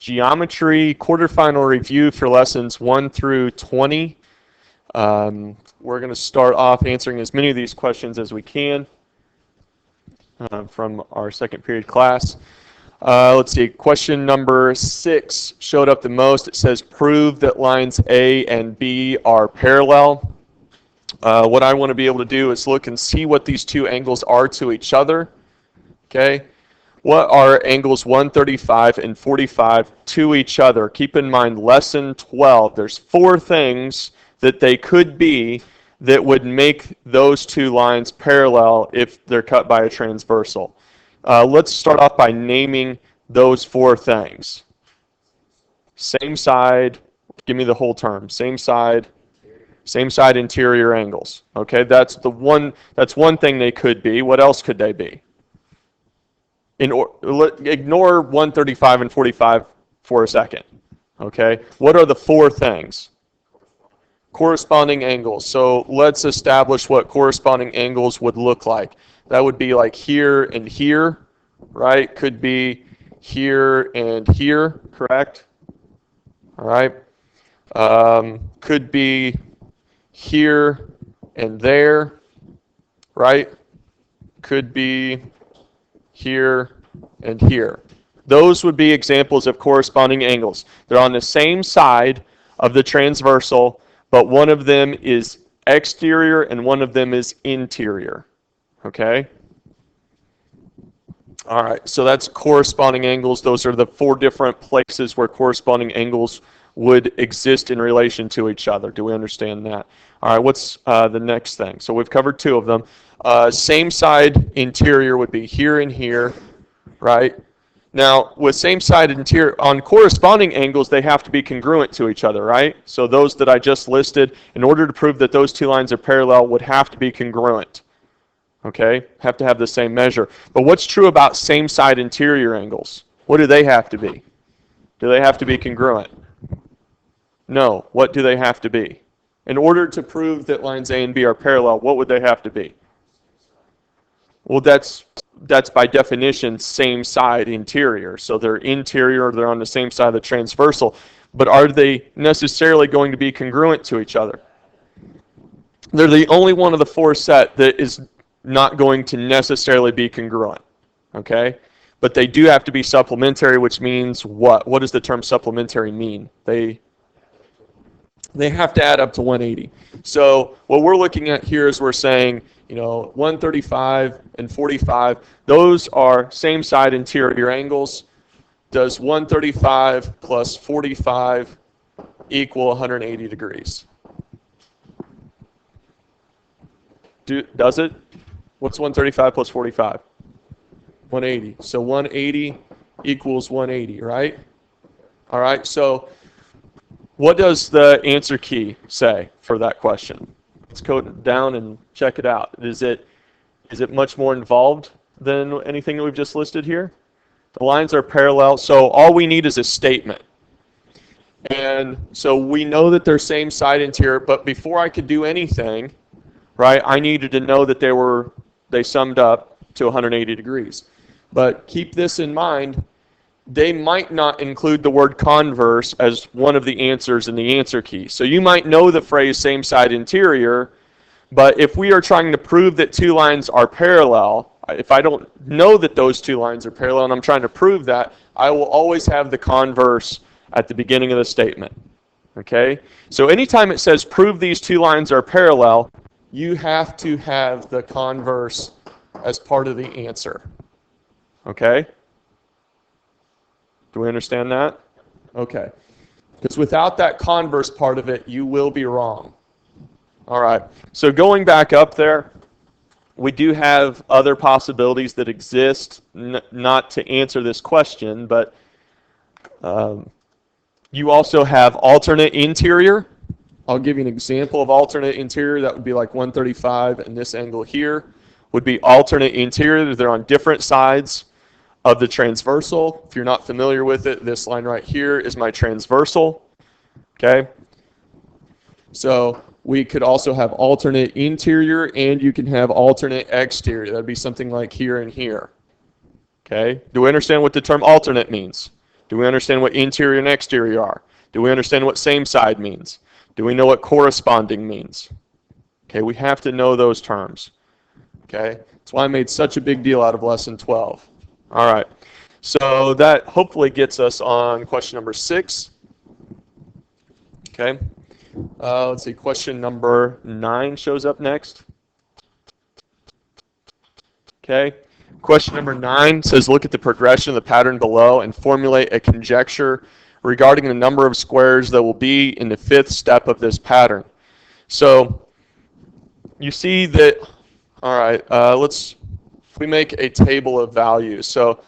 geometry quarterfinal review for lessons 1 through 20. We're going to start off answering as many of these questions as we can from our second period class. Let's see, question number 6 showed up the most. It says, prove that lines A and B are parallel. What I want to be able to do is look and see what these two angles are to each other. Okay, what are angles 135 and 45 to each other? Keep in mind, lesson 12, there's 4 things that they could be that would make those two lines parallel if they're cut by a transversal. Let's start off by naming those 4 things. Same side, give me the whole term. Same side interior angles. Okay, that's one thing they could be. What else could they be? Ignore 135 and 45 for a second. Okay, what are the 4 things? Corresponding angles. So let's establish what corresponding angles would look like. That would be like here and here, right? Could be here and here, correct? All right. Could be here and there, right? Could be here and here. Those would be examples of corresponding angles. They're on the same side of the transversal, but one of them is exterior and one of them is interior. Okay? All right, so that's corresponding angles. Those are the 4 different places where corresponding angles would exist in relation to each other. Do we understand that? All right, what's the next thing? So we've covered 2 of them. Same side interior would be here and here, right? Now, with same side interior, on corresponding angles, they have to be congruent to each other, right? So those that I just listed, in order to prove that those 2 lines are parallel, would have to be congruent. Okay? Have to have the same measure. But what's true about same side interior angles? What do they have to be? Do they have to be congruent? No. What do they have to be? In order to prove that lines A and B are parallel, what would they have to be? Well, that's by definition same side interior. So they're interior, they're on the same side of the transversal. But are they necessarily going to be congruent to each other? They're the only one of the 4 set that is not going to necessarily be congruent. Okay? But they do have to be supplementary, which means what? What does the term supplementary mean? They have to add up to 180. So what we're looking at here is we're saying, 135 and 45, those are same side interior angles. Does 135 plus 45 equal 180 degrees? Does it? What's 135 plus 45? 180. So 180 equals 180, right? All right, so what does the answer key say for that question? Let's code it down and check it out. Is it much more involved than anything that we've just listed here? The lines are parallel, so all we need is a statement. And so we know that they're same side interior, but before I could do anything, right, I needed to know that they summed up to 180 degrees. But keep this in mind, they might not include the word converse as one of the answers in the answer key. So you might know the phrase same side interior, but if we are trying to prove that 2 lines are parallel, if I don't know that those 2 lines are parallel and I'm trying to prove that, I will always have the converse at the beginning of the statement. Okay? So anytime it says prove these 2 lines are parallel, you have to have the converse as part of the answer. Okay? Do we understand that? Okay. Because without that converse part of it, you will be wrong. All right. So going back up there, we do have other possibilities that exist, not to answer this question, but you also have alternate interior. I'll give you an example of alternate interior. That would be like 135, and this angle here would be alternate interior. They're on different sides of the transversal. If you're not familiar with it, this line right here is my transversal. Okay? So we could also have alternate interior, and you can have alternate exterior. That would be something like here and here. Okay? Do we understand what the term alternate means? Do we understand what interior and exterior are? Do we understand what same side means? Do we know what corresponding means? Okay, we have to know those terms. Okay, that's why I made such a big deal out of lesson 12. All right, so that hopefully gets us on question number 6. Okay, let's see, question number 9 shows up next. Okay, question number 9 says, look at the progression of the pattern below and formulate a conjecture regarding the number of squares that will be in the 5th step of this pattern. So you see that, all right, we make a table of values. So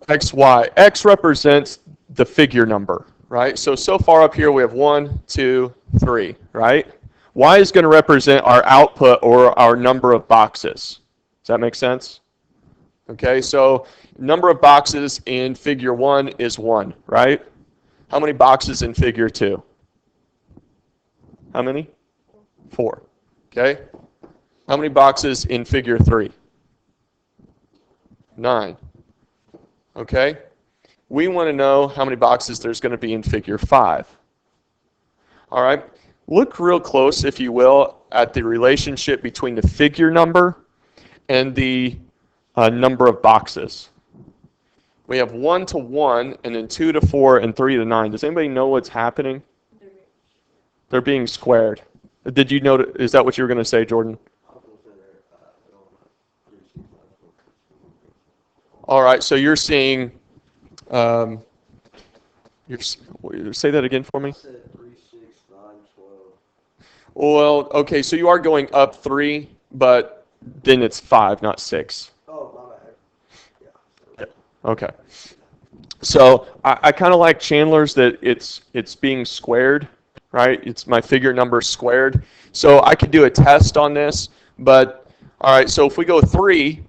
x, y. X represents the figure number, right? So far up here we have 1, 2, 3, right? Y is going to represent our output or our number of boxes. Does that make sense? Okay, so number of boxes in figure 1 is 1, right? How many boxes in figure 2? How many? 4. Okay. How many boxes in figure 3? 9. Okay. We want to know how many boxes there's going to be in figure 5. All right. Look real close, if you will, at the relationship between the figure number and the number of boxes. We have 1 to 1, and then 2 to 4, and 3 to 9. Does anybody know what's happening? They're being squared. Did you know? Is that what you were going to say, Jordan? All right. So you're seeing. Say that again for me. I said 3, 6, 9, 12. Well, okay. So you are going up 3, but then it's 5, not 6. Oh, my bad. Yeah. Okay. So I kind of like Chandler's that it's being squared, right? It's my figure number squared. So I could do a test on this, but all right, so if we go 3,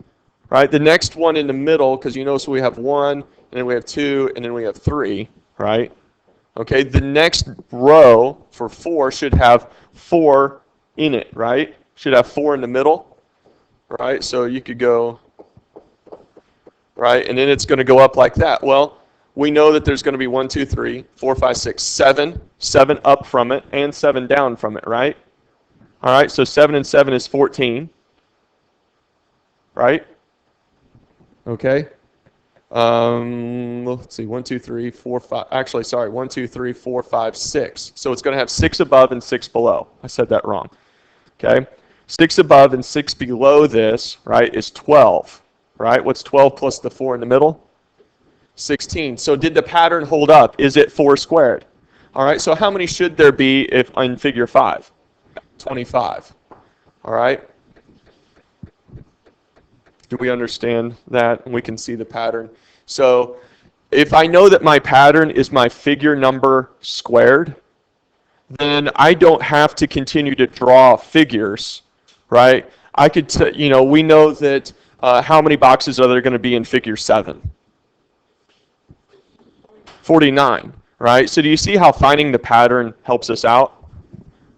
right, the next one in the middle, because you notice we have 1, and then we have 2, and then we have 3, right? Okay, the next row for 4 should have 4 in it, right? Should have 4 in the middle, right? So you could go, right, and then it's going to go up like that. Well, we know that there's going to be 1, 2, 3, 4, 5, 6, 7, 7 up from it, and 7 down from it, right? All right, so 7 and 7 is 14, right? Okay. Let's see, 1, 2, 3, 4, 5. Actually, sorry, 1, 2, 3, 4, 5, 6. So it's going to have 6 above and 6 below. I said that wrong. Okay. 6 above and 6 below this, right, is 12. Right? What's 12 plus the 4 in the middle? 16. So did the pattern hold up? Is it 4 squared? All right. So how many should there be if in figure 5? 25. All right. Do we understand that? We can see the pattern. So if I know that my pattern is my figure number squared, then I don't have to continue to draw figures, right? I could, we know that how many boxes are there going to be in figure 7? 49, right? So do you see how finding the pattern helps us out?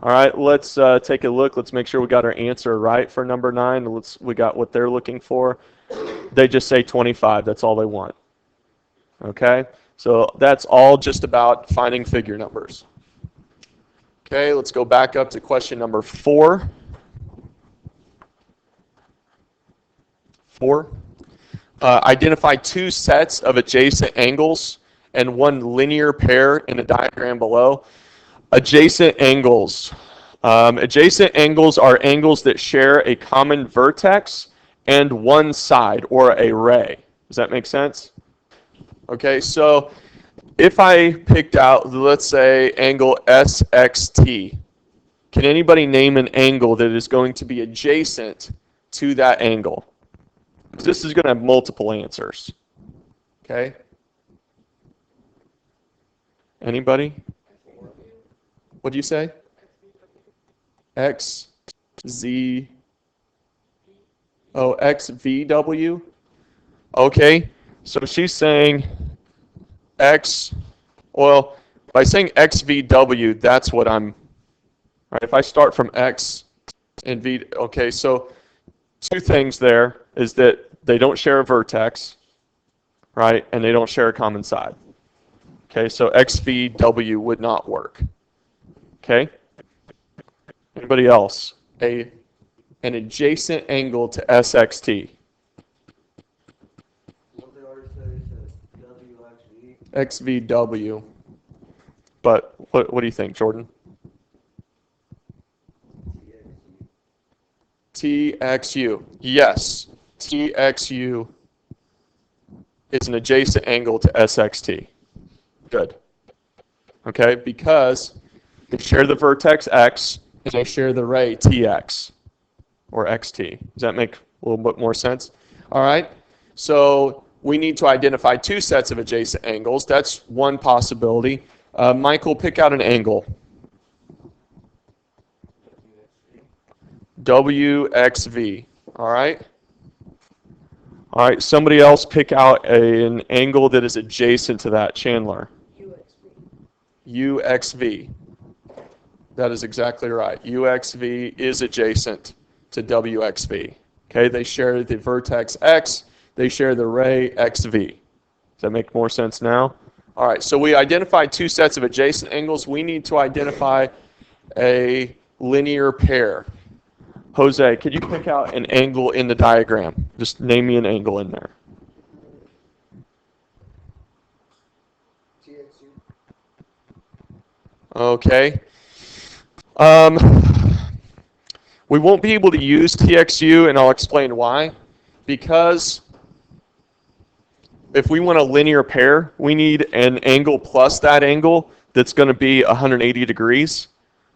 All right, let's take a look. Let's make sure we got our answer right for number 9. We got what they're looking for. They just say 25. That's all they want. Okay, so that's all just about finding figure numbers. Okay, let's go back up to question number 4. 4. Identify 2 sets of adjacent angles and 1 linear pair in the diagram below. Adjacent angles. Adjacent angles are angles that share a common vertex and one side, or a ray. Does that make sense? Okay, so if I picked out, let's say, angle SXT, can anybody name an angle that is going to be adjacent to that angle? This is going to have multiple answers. Okay? Anybody? What do you say? X, Z, XVW? Okay, so she's saying X, well, by saying XVW, that's what I'm, right? If I start from X and V, okay, so 2 things there is that they don't share a vertex, right? And they don't share a common side. Okay, so XVW would not work. Okay? Anybody else? An adjacent angle to SXT. What they already said, it says WXV. XVW. But what do you think, Jordan? TXU. Yes, TXU is an adjacent angle to SXT. Good. Okay, because they share the vertex X and they share the ray TX or XT. Does that make a little bit more sense? All right, so we need to identify two sets of adjacent angles. That's one possibility. Michael, pick out an angle. WXV. All right. All right. Somebody else pick out an angle that is adjacent to that. Chandler. UXV. That is exactly right. UXV is adjacent to WXV. Okay. They share the vertex X. They share the ray XV. Does that make more sense now? All right. So we identified two sets of adjacent angles. We need to identify a linear pair. Jose, could you pick out an angle in the diagram? Just name me an angle in there. TXU. Okay. We won't be able to use TXU, and I'll explain why. Because if we want a linear pair, we need an angle plus that angle that's going to be 180 degrees,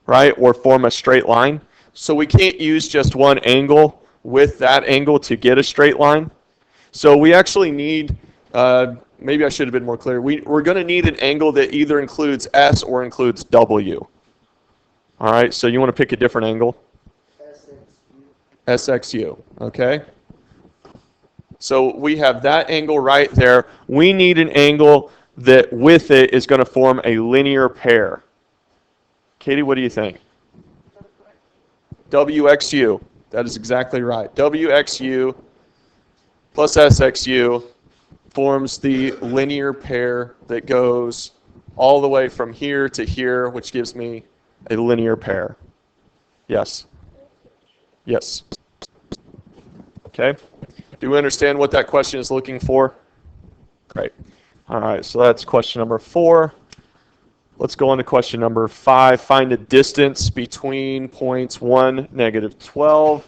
right, or form a straight line. So we can't use just one angle with that angle to get a straight line. So we actually need, maybe I should have been more clear, we're going to need an angle that either includes S or includes W. All right, so you want to pick a different angle? SXU, okay? So we have that angle right there. We need an angle that with it is going to form a linear pair. Katie, what do you think? WXU. That is exactly right. WXU plus SXU forms the linear pair that goes all the way from here to here, which gives me a linear pair. Yes? Yes. Okay. Do we understand what that question is looking for? Great. All right, so that's question number 4. Let's go on to question number 5. Find the distance between points 1, -12,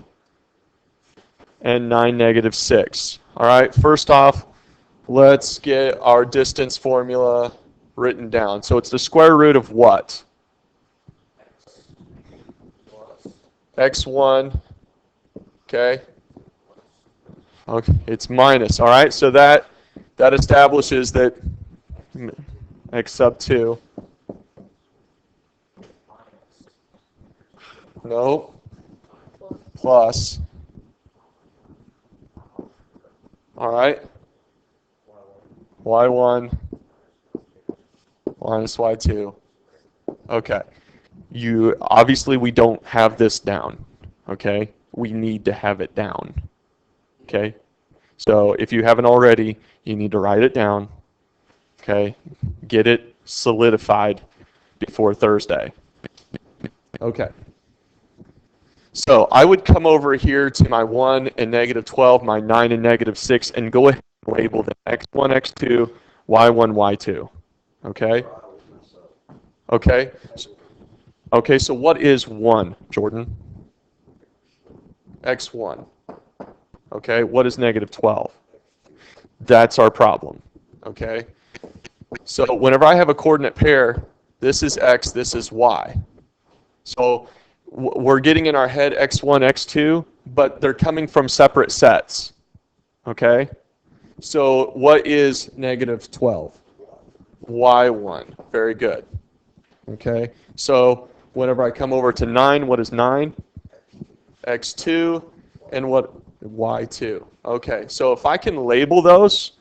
and 9, -6. All right, first off, let's get our distance formula written down. So it's the square root of what? X1, okay? Okay, it's minus, all right? So that establishes that x sub 2. No. Plus. All right. Y1 minus Y2. Okay. Obviously we don't have this down. Okay? We need to have it down. Okay? So if you haven't already, you need to write it down. Okay? Get it solidified before Thursday. Okay. So I would come over here to my 1 and -12, my 9 and -6, and go ahead and label them x1, x2, y1, y2. Okay? Okay? Okay, so what is 1, Jordan? x1. Okay, what is -12? That's our problem. Okay? So whenever I have a coordinate pair, this is x, this is y. So we're getting in our head x1, x2, but they're coming from separate sets. Okay? So what is -12? Y1. Very good. Okay? So whenever I come over to 9, what is 9? X2. And what? Y2. Okay, so if I can label those,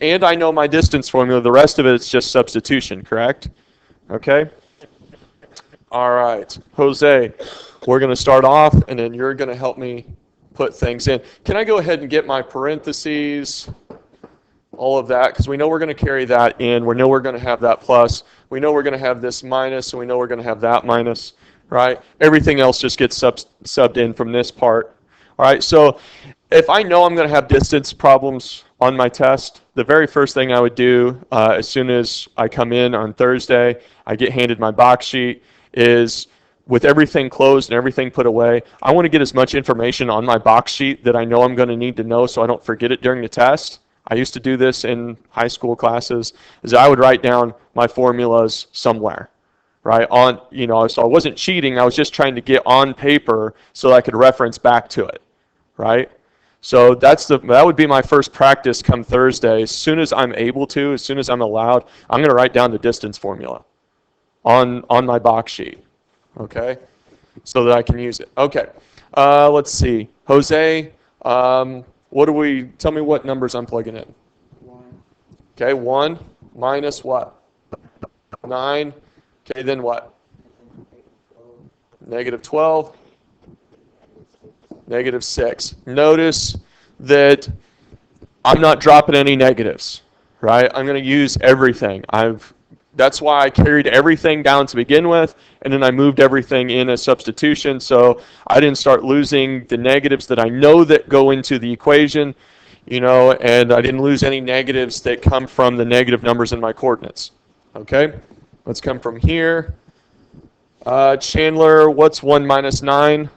and I know my distance formula, the rest of it is just substitution, correct? Okay? All right, Jose, we're going to start off, and then you're going to help me put things in. Can I go ahead and get my parentheses all of that, because we know we're going to carry that in. We know we're going to have that plus. We know we're going to have this minus, and we know we're going to have that minus, right? Everything else just gets subbed in from this part. All right, so if I know I'm going to have distance problems on my test, the very first thing I would do as soon as I come in on Thursday, I get handed my box sheet, is with everything closed and everything put away, I want to get as much information on my box sheet that I know I'm going to need to know so I don't forget it during the test. I used to do this in high school classes, is I would write down my formulas somewhere, right? So I wasn't cheating, I was just trying to get on paper so I could reference back to it, right? So that would be my first practice come Thursday. As soon as I'm able to, as soon as I'm allowed, I'm going to write down the distance formula on my box sheet, okay? So that I can use it. Okay, let's see. Jose, tell me what numbers I'm plugging in. 1. Okay, 1 minus what? 9. Okay, then what? Negative 12. Negative 6. Notice that I'm not dropping any negatives, right? I'm going to use everything. That's why I carried everything down to begin with, and then I moved everything in as substitution, so I didn't start losing the negatives that I know that go into the equation, and I didn't lose any negatives that come from the negative numbers in my coordinates. Okay? Let's come from here. Chandler, what's 1 minus 9?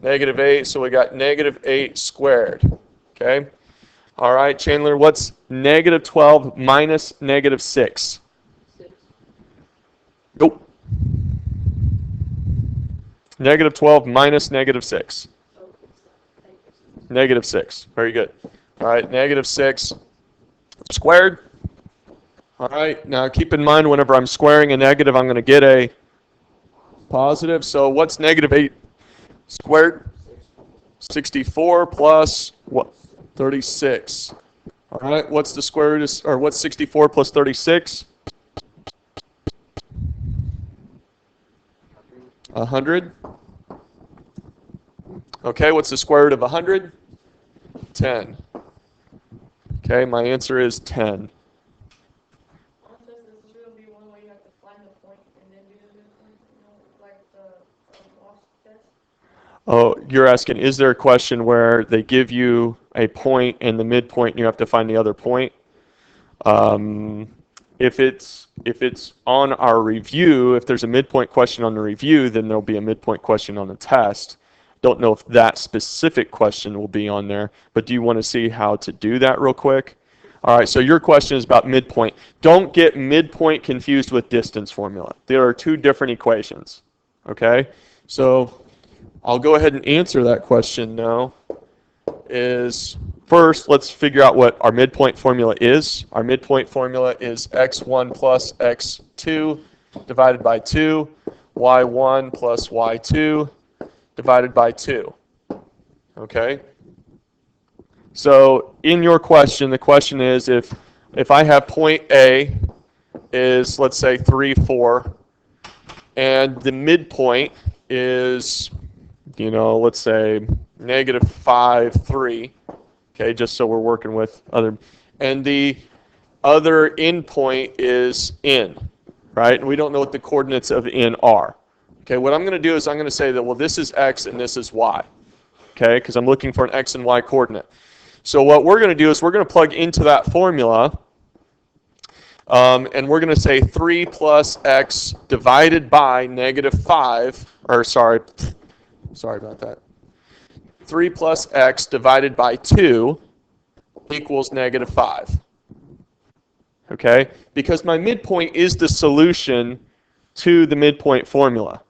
Negative 8, so we got negative 8 squared. Okay? All right, Chandler, what's negative 12 minus negative 6? 6. Nope. Negative 12 minus negative 6. Negative 6. Very good. All right, negative 6 squared. All right, now keep in mind whenever I'm squaring a negative, I'm going to get a positive. So what's negative 8 squared? 64 plus what? 36. All right, what's the square root or what's 64 plus 36? 100. Okay, what's the square root of 100? 10. Okay, my answer is 10. Oh, you're asking, is there a question where they give you a point and the midpoint and you have to find the other point? If it's on our review, if there's a midpoint question on the review, then there'll be a midpoint question on the test. Don't know if that specific question will be on there, but do you want to see how to do that real quick? All right, so your question is about midpoint. Don't get midpoint confused with distance formula. There are two different equations, okay? So I'll go ahead and answer that question now. First, let's figure out what our midpoint formula is. Our midpoint formula is x1 plus x2 divided by 2, y1 plus y2 divided by 2. Okay? So in your question, the question is if I have point A is, let's say, 3, 4, and the midpoint is, let's say, negative 5, 3, okay, just so we're working with other, and the other endpoint is n, right? And we don't know what the coordinates of n are. Okay, what I'm going to do is I'm going to say that, well, this is x and this is y, okay, because I'm looking for an x and y coordinate. So what we're going to do is we're going to plug into that formula, and we're going to say 3 plus x divided by negative 5, or sorry about that. 3 plus x divided by 2 equals negative 5. Okay? Because my midpoint is the solution to the midpoint formula.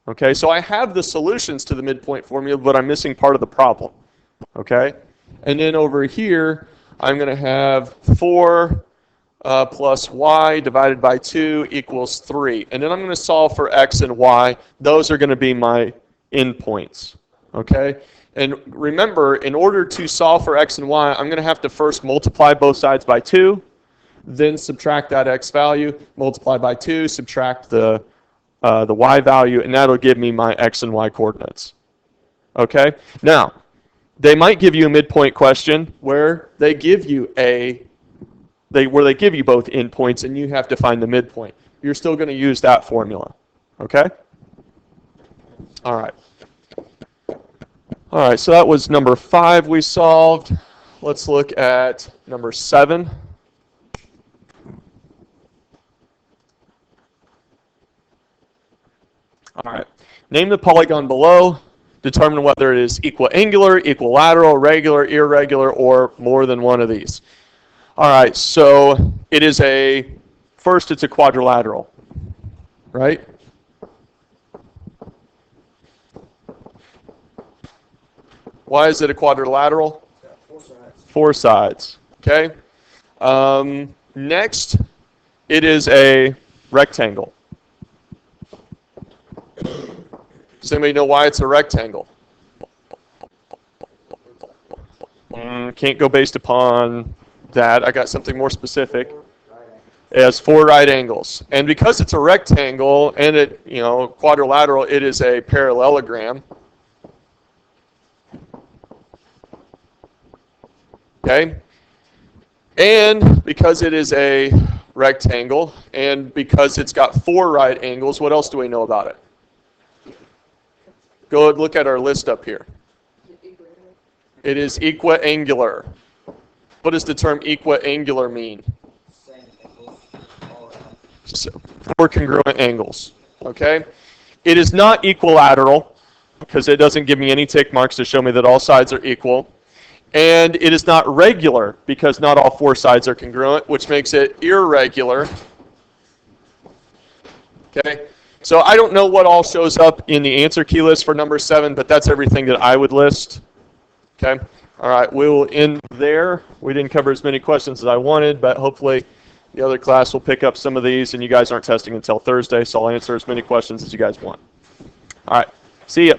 Okay? So I have the solutions to the midpoint formula, but I'm missing part of the problem. Okay? And then over here, I'm going to have 4 plus y divided by 2 equals 3. And then I'm going to solve for x and y. Those are going to be my endpoints. Okay? And remember, in order to solve for x and y, I'm going to have to first multiply both sides by 2, then subtract that x value, multiply by 2, subtract the y value, and that'll give me my x and y coordinates. Okay? Now, they might give you a midpoint question where they give you where they give you both endpoints and you have to find the midpoint. You're still going to use that formula. Okay? All right. All right, so that was number 5 we solved. Let's look at number 7. All right. Name the polygon below. Determine whether it is equiangular, equilateral, regular, irregular, or more than one of these. All right, so it is first it's a quadrilateral, right? Why is it a quadrilateral? 4 sides. 4 sides, okay? Next, it is a rectangle. Does anybody know why it's a rectangle? Can't go based upon that. I got something more specific. It has 4 right angles. And because it's a rectangle and it, quadrilateral, it is a parallelogram. Okay? And because it is a rectangle and because it's got 4 right angles, what else do we know about it? Go and look at our list up here. It is equiangular. What does the term equiangular mean? Same angles all around. So, 4 congruent angles. Okay? It is not equilateral because it doesn't give me any tick marks to show me that all sides are equal. And it is not regular because not all 4 sides are congruent, which makes it irregular. Okay? So I don't know what all shows up in the answer key list for number 7, but that's everything that I would list. Okay? All right, we will end there. We didn't cover as many questions as I wanted, but hopefully the other class will pick up some of these, and you guys aren't testing until Thursday, so I'll answer as many questions as you guys want. All right, see ya.